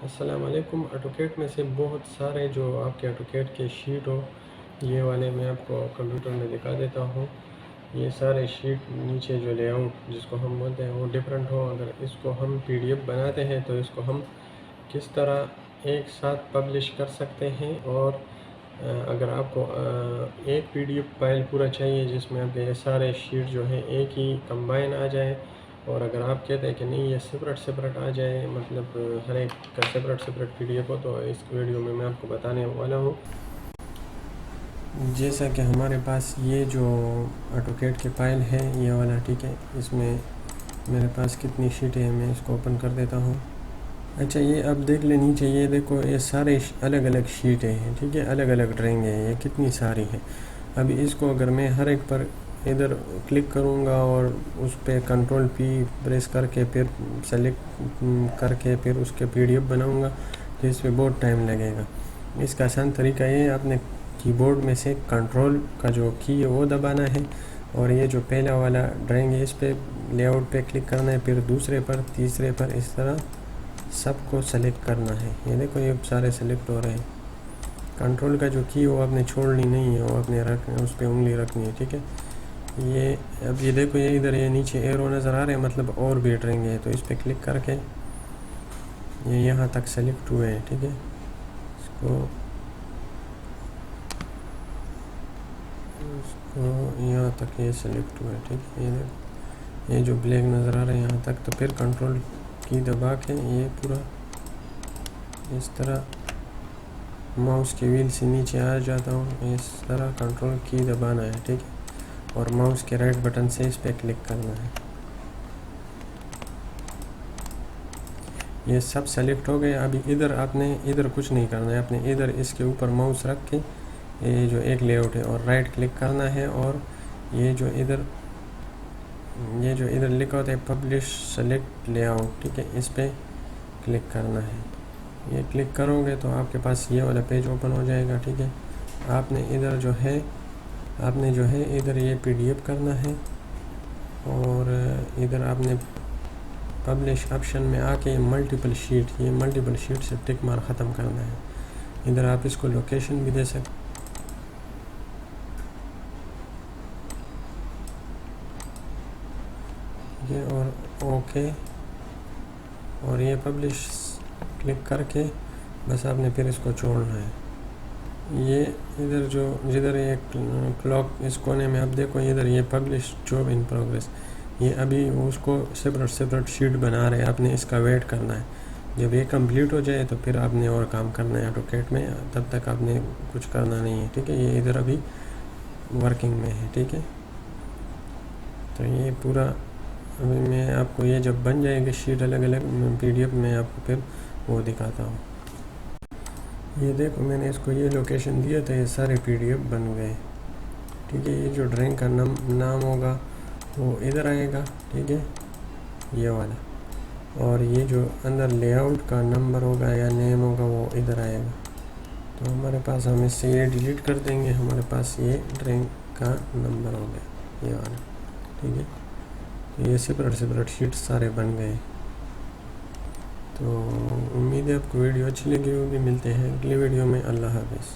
السلام علیکم۔ آٹوکیٹ میں سے بہت سارے جو آپ کے آٹوکیٹ کے شیٹ ہو، یہ والے میں آپ کو کمپیوٹر میں دکھا دیتا ہوں۔ یہ سارے شیٹ نیچے جو لے آؤٹ جس کو ہم بولتے ہیں وہ ڈیفرنٹ ہو، اگر اس کو ہم پی ڈی ایف بناتے ہیں تو اس کو ہم کس طرح ایک ساتھ پبلش کر سکتے ہیں، اور اگر آپ کو ایک پی ڈی ایف فائل پورا چاہیے جس میں آپ کے سارے شیٹ جو ہیں ایک ہی کمبائن آ جائے، اور اگر آپ کہتے ہیں کہ نہیں یہ سپریٹ آ جائے، مطلب ہر ایک کا سپریٹ پی ڈی ایف ہو، تو اس ویڈیو میں آپ کو بتانے والا ہوں۔ جیسا کہ ہمارے پاس یہ جو آٹوکیٹ کے فائل ہے یہ والا، ٹھیک ہے، اس میں میرے پاس کتنی شیٹیں ہیں، میں اس کو اوپن کر دیتا ہوں۔ اچھا، یہ اب دیکھ لیں نیچے، یہ دیکھو یہ سارے الگ الگ شیٹیں ہیں، ٹھیک ہے، الگ الگ ڈرائنگ ہیں، یہ کتنی ساری ہیں۔ ابھی اس کو اگر میں ہر ایک پر ادھر کلک کروں گا اور اس پہ کنٹرول پی پریس کر کے پھر سلیکٹ کر کے پھر اس کے پی ڈی ایف بناؤں گا تو اس پہ بہت ٹائم لگے گا۔ اس کا آسان طریقہ یہ ہے، آپ نے کی بورڈ میں سے کنٹرول کا جو کی ہے وہ دبانا ہے، اور یہ جو پہلا والا ڈرائنگ ہے اس پہ لے آؤٹ پہ کلک کرنا ہے، پھر دوسرے پر، تیسرے پر، اس طرح سب کو سلیکٹ کرنا ہے۔ یہ دیکھو یہ سارے سلیکٹ ہو رہے ہیں۔ کنٹرول کا جو کی ہے وہ آپ نے چھوڑنی نہیں ہے، وہ آپ نے اس پہ انگلی رکھنی ہے، ٹھیک ہے۔ یہ اب یہ دیکھو یہ ادھر یہ نیچے ایرو نظر آ رہے ہیں، مطلب اور بھی ڈرائنگ ہے، تو اس پہ کلک کر کے یہ یہاں تک سلیکٹ ہوئے ہیں، ٹھیک ہے۔ اس کو یہاں تک یہ سلیکٹ ہوا ہے، ٹھیک ہے۔ یہ جو بلیک نظر آ رہا ہے یہاں تک، تو پھر کنٹرول کی دبا کے یہ پورا اس طرح ماؤس کی ویل سے نیچے آ جاتا ہوں، اس طرح کنٹرول کی دبانا ہے، ٹھیک ہے، اور ماؤس کے رائٹ بٹن سے اس پہ کلک کرنا ہے۔ یہ سب سلیکٹ ہو گئے۔ ابھی ادھر آپ نے ادھر کچھ نہیں کرنا ہے، آپ نے ادھر اس کے اوپر ماؤس رکھ کے یہ جو ایک لے آؤٹ ہے اور رائٹ کلک کرنا ہے، اور یہ جو ادھر لکھا ہوتا ہے پبلش سلیکٹ لے آؤٹ، ٹھیک ہے، اس پہ کلک کرنا ہے۔ یہ کلک کرو گے تو آپ کے پاس یہ والا پیج اوپن ہو جائے گا، ٹھیک ہے۔ آپ نے ادھر جو ہے ادھر یہ پی ڈی ایف کرنا ہے، اور ادھر آپ نے پبلش آپشن میں آ کے ملٹیپل شیٹ سے ٹک مار ختم کرنا ہے۔ ادھر آپ اس کو لوکیشن بھی دے سکتے ہیں، اور اوکے، اور یہ پبلش کلک کر کے بس آپ نے پھر اس کو چھوڑنا ہے۔ یہ ادھر جدھر یہ کلاک اس کونے میں آپ دیکھو، ادھر یہ پبلش جاب ان پروگریس، یہ ابھی اس کو سپریٹ شیٹ بنا رہے ہیں، آپ نے اس کا ویٹ کرنا ہے۔ جب یہ کمپلیٹ ہو جائے تو پھر آپ نے اور کام کرنا ہے آٹوکیٹ میں، تب تک آپ نے کچھ کرنا نہیں ہے، ٹھیک ہے۔ یہ ادھر ابھی ورکنگ میں ہے، ٹھیک ہے۔ تو یہ پورا ابھی میں آپ کو یہ جب بن جائے گی شیٹ الگ الگ پی ڈی ایف میں آپ کو پھر وہ دکھاتا ہوں۔ یہ دیکھو میں نے اس کو یہ لوکیشن دیا تھا، یہ سارے پی ڈی ایف بن گئے، ٹھیک ہے۔ یہ جو ڈرائنگ کا نام ہوگا وہ ادھر آئے گا، ٹھیک ہے، یہ والا، اور یہ جو اندر لے آؤٹ کا نمبر ہوگا یا نیم ہوگا وہ ادھر آئے گا۔ تو ہمارے پاس ہم اس سے یہ ڈیلیٹ کر دیں گے، ہمارے پاس یہ ڈرائنگ کا نمبر ہو گیا، یہ والا، ٹھیک ہے۔ تو یہ سپریٹ شیٹ سارے بن گئے۔ تو امید ہے آپ کو ویڈیو اچھی لگی ہوگی، ملتے ہیں اگلی ویڈیو میں، اللہ حافظ۔